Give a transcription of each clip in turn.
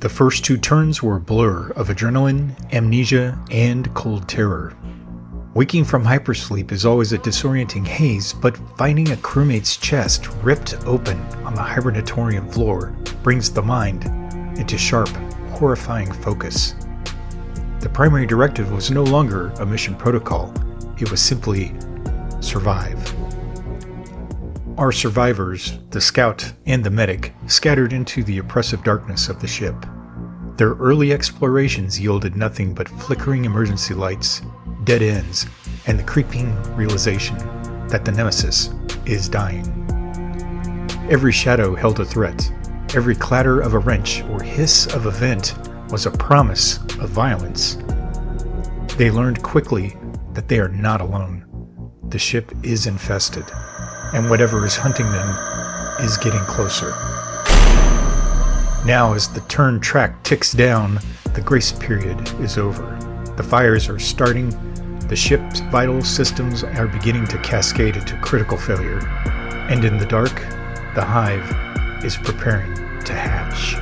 The first 2 turns were a blur of adrenaline, amnesia, and cold terror. Waking from hypersleep is always a disorienting haze, but finding a crewmate's chest ripped open on the hibernatorium floor brings the mind into sharp, horrifying focus. The primary directive was no longer a mission protocol, it was simply survive. Our survivors, the scout and the medic, scattered into the oppressive darkness of the ship. Their early explorations yielded nothing but flickering emergency lights, dead ends, and the creeping realization that the Nemesis is dying. Every shadow held a threat. Every clatter of a wrench or hiss of a vent was a promise of violence. They learned quickly that they are not alone. The ship is infested, and whatever is hunting them is getting closer. Now, as the turn track ticks down, the grace period is over. The fires are starting. The ship's vital systems are beginning to cascade into critical failure. And in the dark, the hive is preparing to hatch.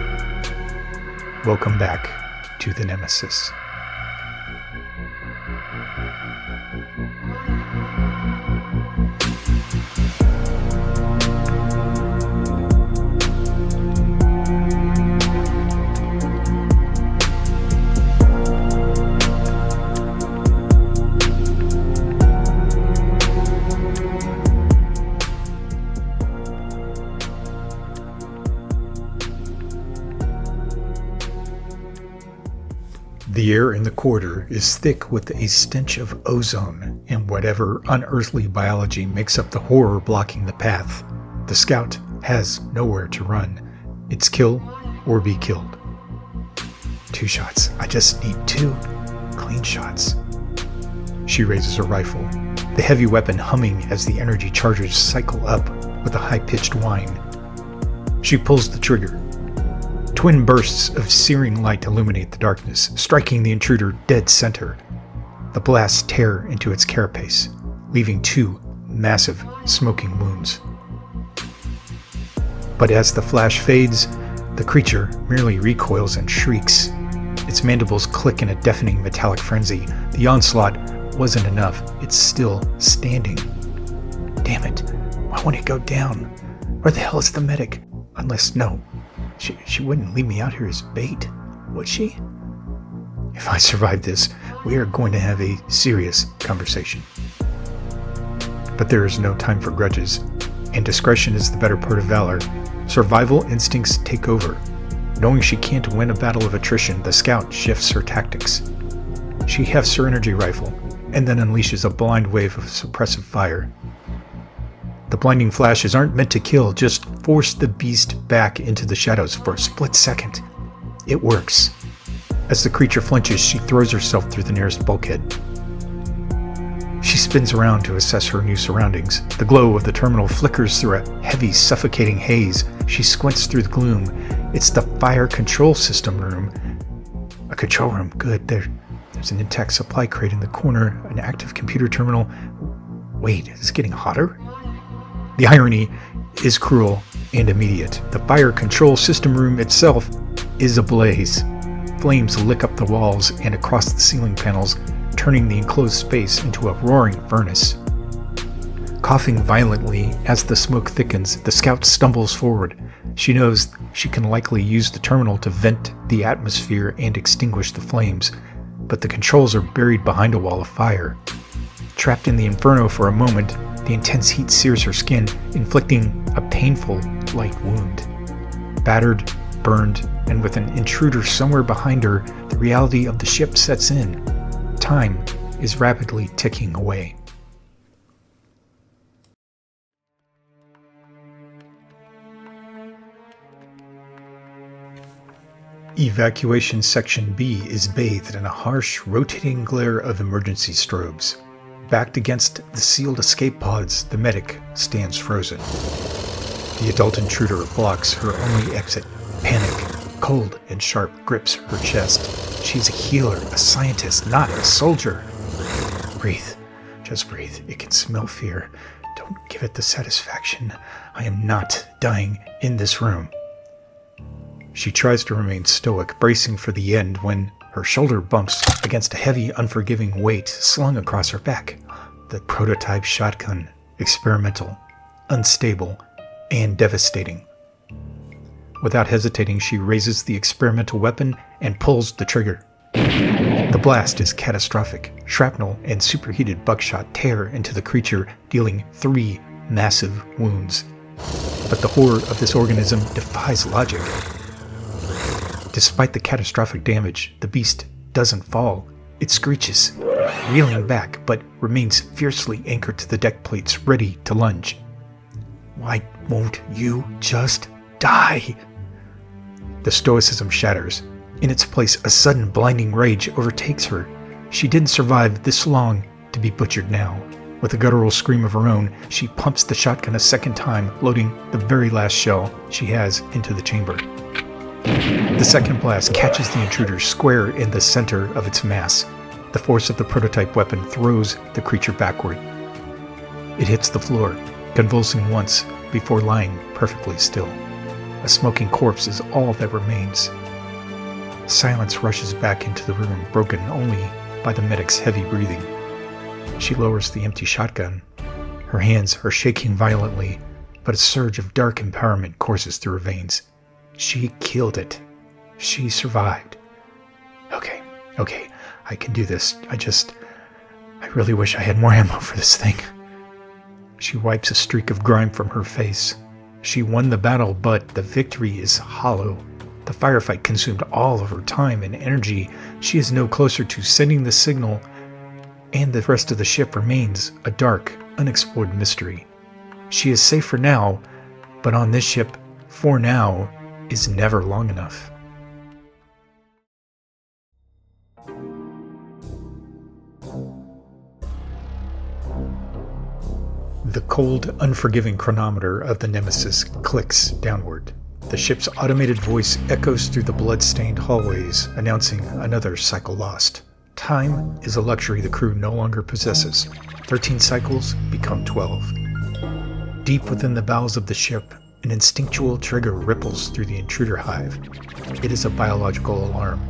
Welcome back to the Nemesis. The air in the corridor is thick with a stench of ozone and whatever unearthly biology makes up the horror blocking the path. The scout has nowhere to run. It's kill or be killed. 2 shots. I just need 2 clean shots. She raises her rifle, the heavy weapon humming as the energy charges cycle up with a high-pitched whine. She pulls the trigger. Twin bursts of searing light illuminate the darkness, striking the intruder dead center. The blasts tear into its carapace, leaving 2 massive, smoking wounds. But as the flash fades, the creature merely recoils and shrieks. Its mandibles click in a deafening metallic frenzy. The onslaught wasn't enough. It's still standing. Damn it. Why won't it go down? Where the hell is the medic? Unless, no. She wouldn't leave me out here as bait, would she? If I survive this, we are going to have a serious conversation. But there is no time for grudges, and discretion is the better part of valor. Survival instincts take over. Knowing she can't win a battle of attrition, the scout shifts her tactics. She hefts her energy rifle, and then unleashes a blind wave of suppressive fire. The blinding flashes aren't meant to kill, just force the beast back into the shadows for a split second. It works. As the creature flinches, she throws herself through the nearest bulkhead. She spins around to assess her new surroundings. The glow of the terminal flickers through a heavy, suffocating haze. She squints through the gloom. It's the fire control system room. A control room, good. There's an intact supply crate in the corner, an active computer terminal. Wait, is it getting hotter? The irony is cruel and immediate. The fire control system room itself is ablaze. Flames lick up the walls and across the ceiling panels, turning the enclosed space into a roaring furnace. Coughing violently as the smoke thickens, the scout stumbles forward. She knows she can likely use the terminal to vent the atmosphere and extinguish the flames, but the controls are buried behind a wall of fire. Trapped in the inferno for a moment, the intense heat sears her skin, inflicting a painful, light wound. Battered, burned, and with an intruder somewhere behind her, the reality of the ship sets in. Time is rapidly ticking away. Evacuation Section B is bathed in a harsh, rotating glare of emergency strobes. Backed against the sealed escape pods, the medic stands frozen. The adult intruder blocks her only exit. Panic, cold and sharp, grips her chest. She's a healer, a scientist, not a soldier. Breathe. Just breathe. It can smell fear. Don't give it the satisfaction. I am not dying in this room. She tries to remain stoic, bracing for the end, when her shoulder bumps against a heavy, unforgiving weight slung across her back. The prototype shotgun. Experimental, unstable, and devastating. Without hesitating, she raises the experimental weapon and pulls the trigger. The blast is catastrophic. Shrapnel and superheated buckshot tear into the creature, dealing 3 massive wounds. But the horror of this organism defies logic. Despite the catastrophic damage, the beast doesn't fall. It screeches, reeling back, but remains fiercely anchored to the deck plates, ready to lunge. Why won't you just die? The stoicism shatters. In its place, a sudden blinding rage overtakes her. She didn't survive this long to be butchered now. With a guttural scream of her own, she pumps the shotgun a second time, loading the very last shell she has into the chamber. The second blast catches the intruder square in the center of its mass. The force of the prototype weapon throws the creature backward. It hits the floor, convulsing once before lying perfectly still. A smoking corpse is all that remains. Silence rushes back into the room, broken only by the medic's heavy breathing. She lowers the empty shotgun. Her hands are shaking violently, but a surge of dark empowerment courses through her veins. She killed it. She survived. Okay, I can do this. I really wish I had more ammo for this thing. She wipes a streak of grime from her face. She won the battle, but the victory is hollow. The firefight consumed all of her time and energy. She is no closer to sending the signal, and the rest of the ship remains a dark, unexplored mystery. She is safe for now, but on this ship, for now, is never long enough. The cold, unforgiving chronometer of the Nemesis clicks downward. The ship's automated voice echoes through the blood-stained hallways, announcing another cycle lost. Time is a luxury the crew no longer possesses. 13 cycles become 12. Deep within the bowels of the ship, an instinctual trigger ripples through the intruder hive. It is a biological alarm.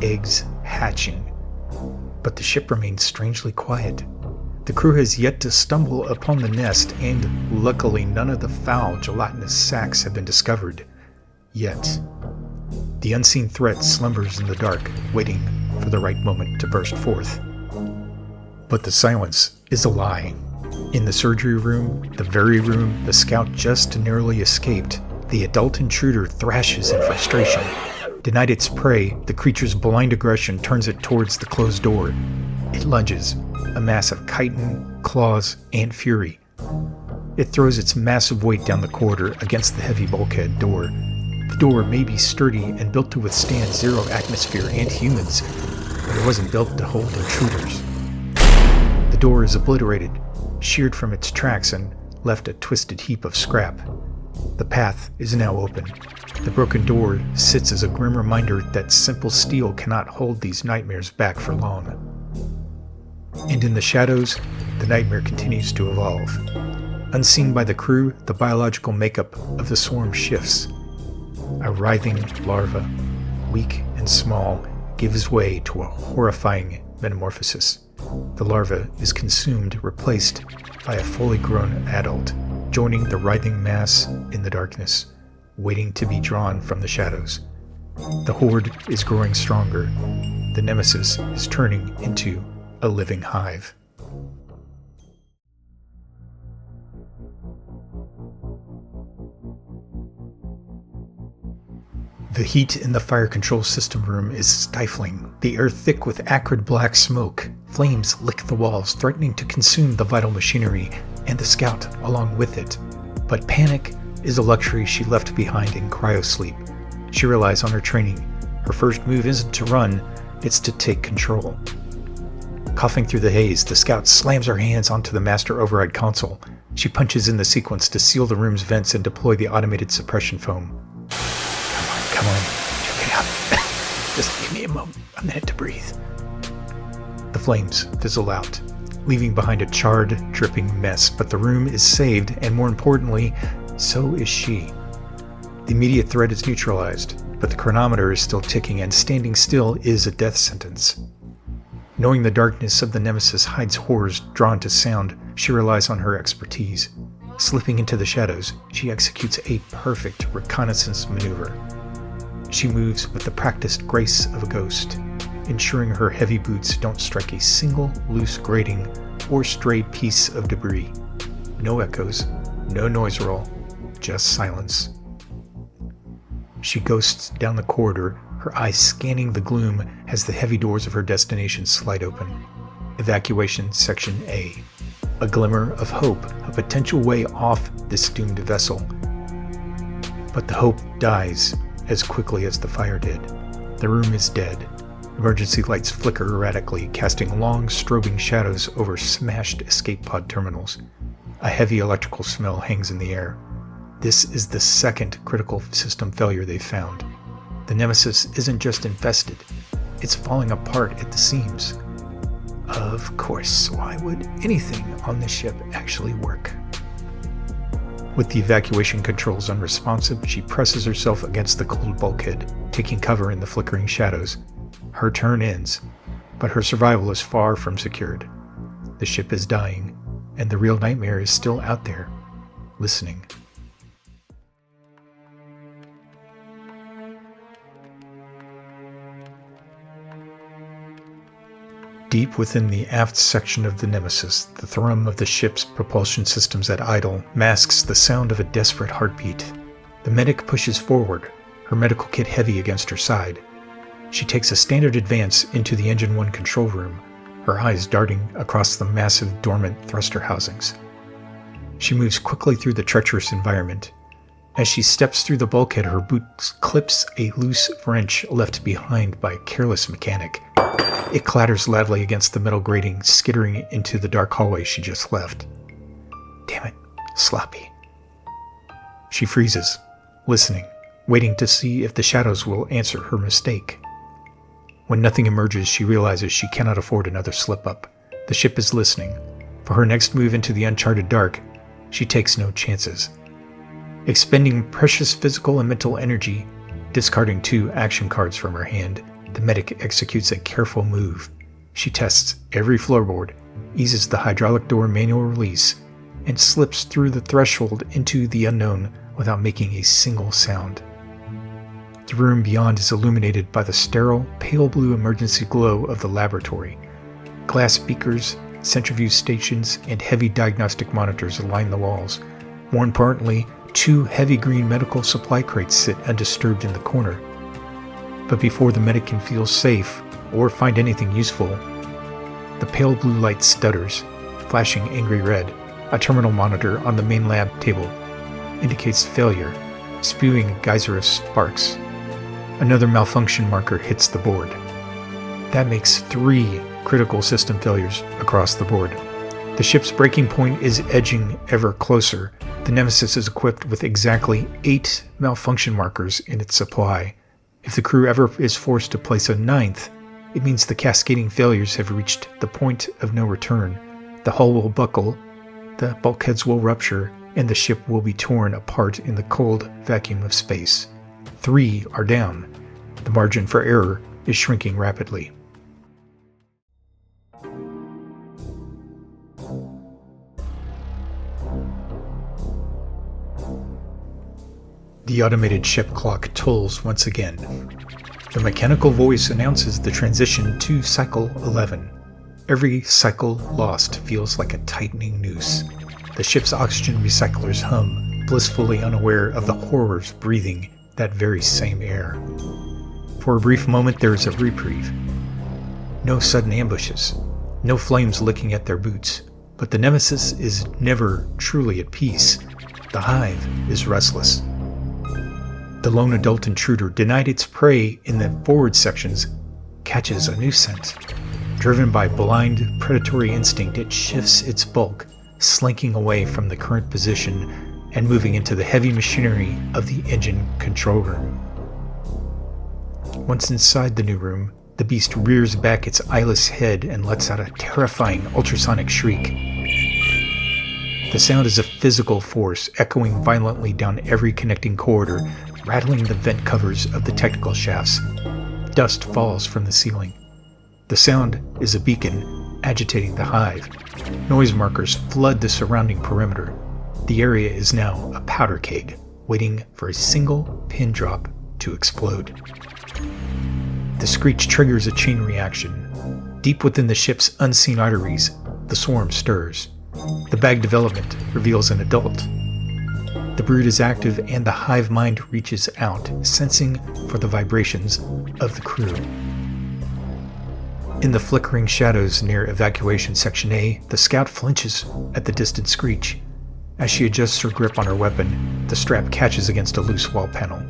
Eggs hatching. But the ship remains strangely quiet. The crew has yet to stumble upon the nest, and luckily none of the foul, gelatinous sacs have been discovered. Yet. The unseen threat slumbers in the dark, waiting for the right moment to burst forth. But the silence is a lie. In the surgery room, the very room the scout just narrowly escaped, the adult intruder thrashes in frustration. Denied its prey, the creature's blind aggression turns it towards the closed door. It lunges, a mass of chitin, claws, and fury. It throws its massive weight down the corridor against the heavy bulkhead door. The door may be sturdy and built to withstand zero atmosphere and humans, but it wasn't built to hold intruders. The door is obliterated, sheared from its tracks, and left a twisted heap of scrap. The path is now open. The broken door sits as a grim reminder that simple steel cannot hold these nightmares back for long. And in the shadows, the nightmare continues to evolve. Unseen by the crew, the biological makeup of the swarm shifts. A writhing larva, weak and small, gives way to a horrifying metamorphosis. The larva is consumed, replaced by a fully grown adult, joining the writhing mass in the darkness, waiting to be drawn from the shadows. The horde is growing stronger. The Nemesis is turning into a living hive. The heat in the fire control system room is stifling, the air thick with acrid black smoke. Flames lick the walls, threatening to consume the vital machinery, and the scout along with it. But panic is a luxury she left behind in cryosleep. She relies on her training. Her first move isn't to run, it's to take control. Coughing through the haze, the scout slams her hands onto the master override console. She punches in the sequence to seal the room's vents and deploy the automated suppression foam. Come on, check it out. Just give me a minute to breathe. The flames fizzle out, leaving behind a charred, dripping mess, but the room is saved, and more importantly, so is she. The immediate threat is neutralized, but the chronometer is still ticking and standing still is a death sentence. Knowing the darkness of the Nemesis hides horrors drawn to sound, she relies on her expertise. Slipping into the shadows, she executes a perfect reconnaissance maneuver. She moves with the practiced grace of a ghost, ensuring her heavy boots don't strike a single loose grating or stray piece of debris. No echoes, no noise roll, just silence. She ghosts down the corridor, her eyes scanning the gloom as the heavy doors of her destination slide open. Evacuation Section A. A glimmer of hope, a potential way off this doomed vessel. But the hope dies as quickly as the fire did. The room is dead. Emergency lights flicker erratically, casting long, strobing shadows over smashed escape pod terminals. A heavy electrical smell hangs in the air. This is the second critical system failure they've found. The Nemesis isn't just infested, it's falling apart at the seams. Of course, why would anything on the ship actually work? With the evacuation controls unresponsive, she presses herself against the cold bulkhead, taking cover in the flickering shadows. Her turn ends, but her survival is far from secured. The ship is dying, and the real nightmare is still out there, listening. Deep within the aft section of the Nemesis, the thrum of the ship's propulsion systems at idle masks the sound of a desperate heartbeat. The medic pushes forward, her medical kit heavy against her side. She takes a standard advance into the Engine 1 control room, her eyes darting across the massive dormant thruster housings. She moves quickly through the treacherous environment. As she steps through the bulkhead, her boot clips a loose wrench left behind by a careless mechanic. It clatters loudly against the metal grating, skittering into the dark hallway she just left. Damn it, sloppy. She freezes, listening, waiting to see if the shadows will answer her mistake. When nothing emerges, she realizes she cannot afford another slip-up. The ship is listening. For her next move into the uncharted dark, she takes no chances. Expending precious physical and mental energy, discarding 2 action cards from her hand, the medic executes a careful move. She tests every floorboard, eases the hydraulic door manual release, and slips through the threshold into the unknown without making a single sound. The room beyond is illuminated by the sterile, pale blue emergency glow of the laboratory. Glass beakers, centrifuge stations, and heavy diagnostic monitors line the walls. More importantly, 2 heavy green medical supply crates sit undisturbed in the corner. But before the medic can feel safe or find anything useful, the pale blue light stutters, flashing angry red. A terminal monitor on the main lab table indicates failure, spewing a geyser of sparks. Another malfunction marker hits the board. That makes 3 critical system failures across the board. The ship's breaking point is edging ever closer. The Nemesis is equipped with exactly 8 malfunction markers in its supply. If the crew ever is forced to place a 9th, it means the cascading failures have reached the point of no return. The hull will buckle, the bulkheads will rupture, and the ship will be torn apart in the cold vacuum of space. 3 are down. The margin for error is shrinking rapidly. The automated ship clock tolls once again. The mechanical voice announces the transition to Cycle 11. Every cycle lost feels like a tightening noose. The ship's oxygen recyclers hum, blissfully unaware of the horrors breathing that very same air. For a brief moment there is a reprieve. No sudden ambushes, no flames licking at their boots, but the Nemesis is never truly at peace. The hive is restless. The lone adult intruder, denied its prey in the forward sections, catches a new scent. Driven by blind predatory instinct, it shifts its bulk, slinking away from the current position and moving into the heavy machinery of the engine control room. Once inside the new room, the beast rears back its eyeless head and lets out a terrifying ultrasonic shriek. The sound is a physical force echoing violently down every connecting corridor, rattling the vent covers of the technical shafts. Dust falls from the ceiling. The sound is a beacon agitating the hive. Noise markers flood the surrounding perimeter. The area is now a powder keg, waiting for a single pin drop to explode. The screech triggers a chain reaction. Deep within the ship's unseen arteries, the swarm stirs. The bag development reveals an adult. The brood is active and the hive mind reaches out, sensing for the vibrations of the crew. In the flickering shadows near evacuation section A, the scout flinches at the distant screech. As she adjusts her grip on her weapon, the strap catches against a loose wall panel.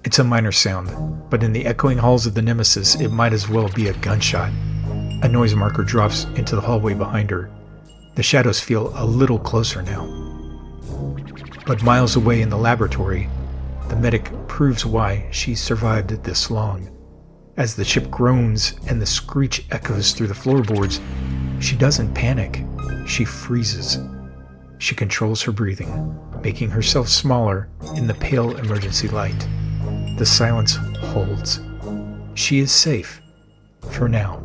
It's a minor sound, but in the echoing halls of the Nemesis, it might as well be a gunshot. A noise marker drops into the hallway behind her. The shadows feel a little closer now. But miles away in the laboratory, the medic proves why she survived this long. As the ship groans and the screech echoes through the floorboards, she doesn't panic. She freezes. She controls her breathing, making herself smaller in the pale emergency light. The silence holds. She is safe, for now.